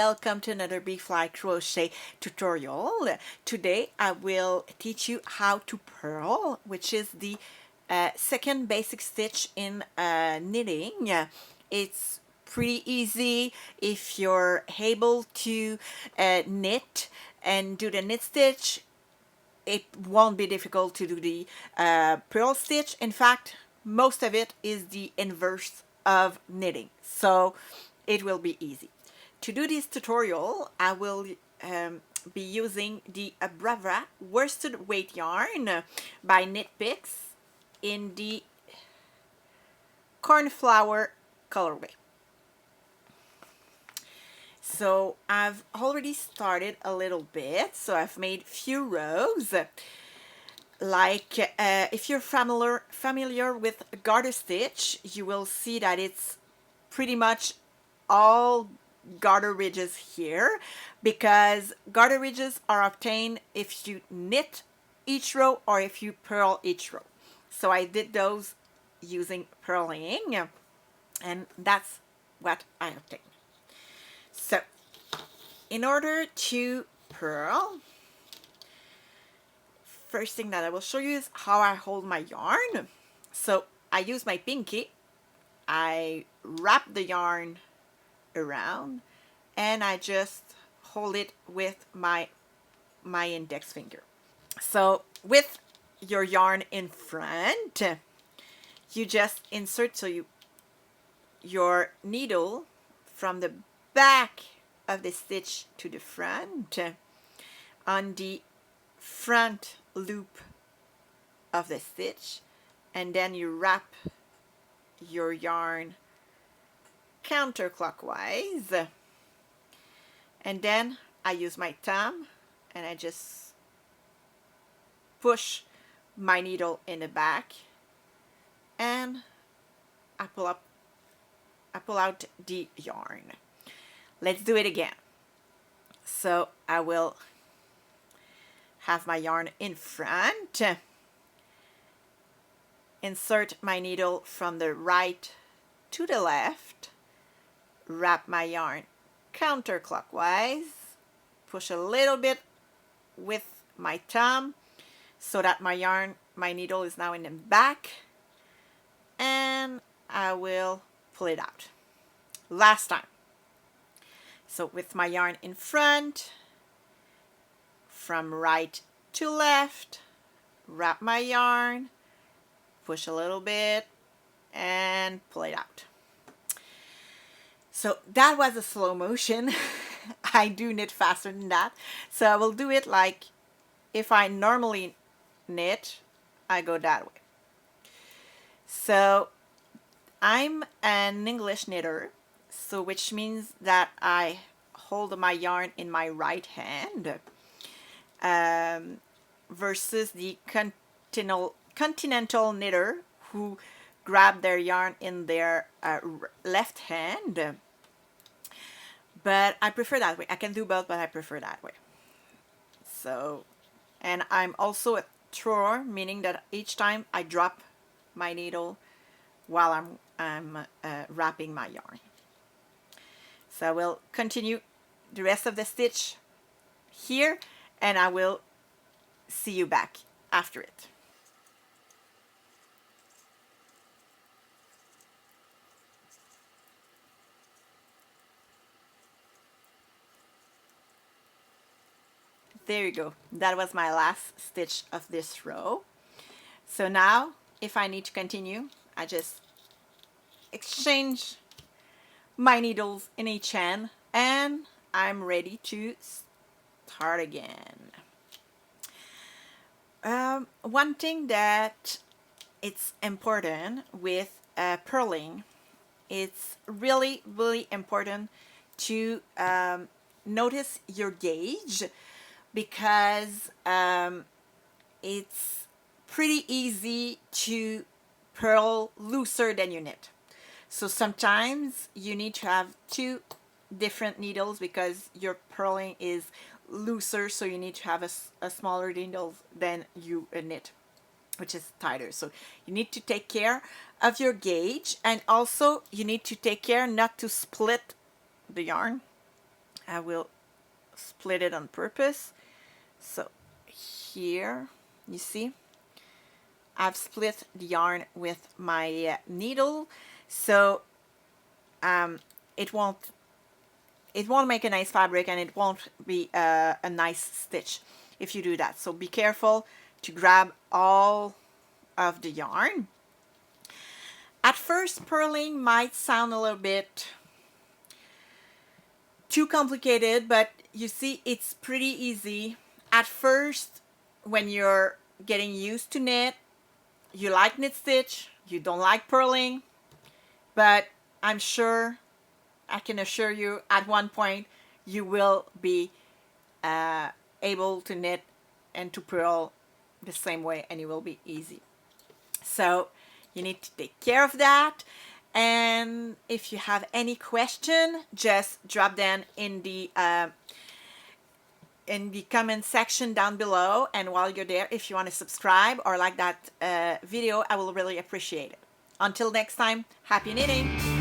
welcome to another Bflycrochet tutorial. Today I will teach you how to purl, which is the second basic stitch in knitting. It's pretty easy if you're able to knit and do the knit stitch. It won't be difficult to do the purl stitch. In fact, most of it is the inverse of knitting, so it will be easy. To do this tutorial, I will be using the Bravra worsted weight yarn by Knit Picks in the cornflower colorway. So I've already started a little bit, so I've made few rows. Like if you're familiar with garter stitch, you will see that it's pretty much all garter ridges here, because garter ridges are obtained if you knit each row or if you purl each row. So I did those using purling, and that's what I obtained. So in order to purl, first thing that I will show you is how I hold my yarn. So I use my pinky, I wrap the yarn around, and I just hold it with my index finger. So with your yarn in front, you just insert your needle from the back of the stitch to the front on the front loop of the stitch, and then you wrap your yarn counterclockwise, and then I use my thumb and I just push my needle in the back, and I pull out the yarn. Let's do it again. So I will have my yarn in front, insert my needle from the right to the left, wrap my yarn counterclockwise, push a little bit with my thumb so that my needle is now in the back, and I will pull it out. Last time. So with my yarn in front, from right to left, wrap my yarn, push a little bit, and pull it out. So that was a slow motion. I do knit faster than that. So I will do it like if I normally knit, I go that way. So I'm an English knitter, so which means that I hold my yarn in my right hand, versus the continental knitter who grab their yarn in their left hand. But I prefer that way. I can do both, but I prefer that way. So, and I'm also a thrower, meaning that each time I drop my needle while I'm wrapping my yarn. So I will continue the rest of the stitch here, and I will see you back after it. There you go. That was my last stitch of this row. So now, if I need to continue, I just exchange my needles in each hand, and I'm ready to start again. One thing that it's important with purling, it's really important to notice your gauge, because it's pretty easy to purl looser than you knit. So sometimes you need to have two different needles because your purling is looser, so you need to have a smaller needle than you knit, which is tighter. So you need to take care of your gauge, and also you need to take care not to split the yarn. I will split it on purpose. So here, you see, I've split the yarn with my needle, so it won't make a nice fabric, and it won't be a nice stitch if you do that. So be careful to grab all of the yarn. At first, purling might sound a little bit too complicated, but you see, it's pretty easy. At first, when you're getting used to knit, you like knit stitch, you don't like purling, but I'm sure, I can assure you, at one point you will be able to knit and to purl the same way, and it will be easy. So you need to take care of that. And if you have any question, just drop them in the comment section down below. And while you're there, if you want to subscribe or like that video, I will really appreciate it. Until next time, happy knitting!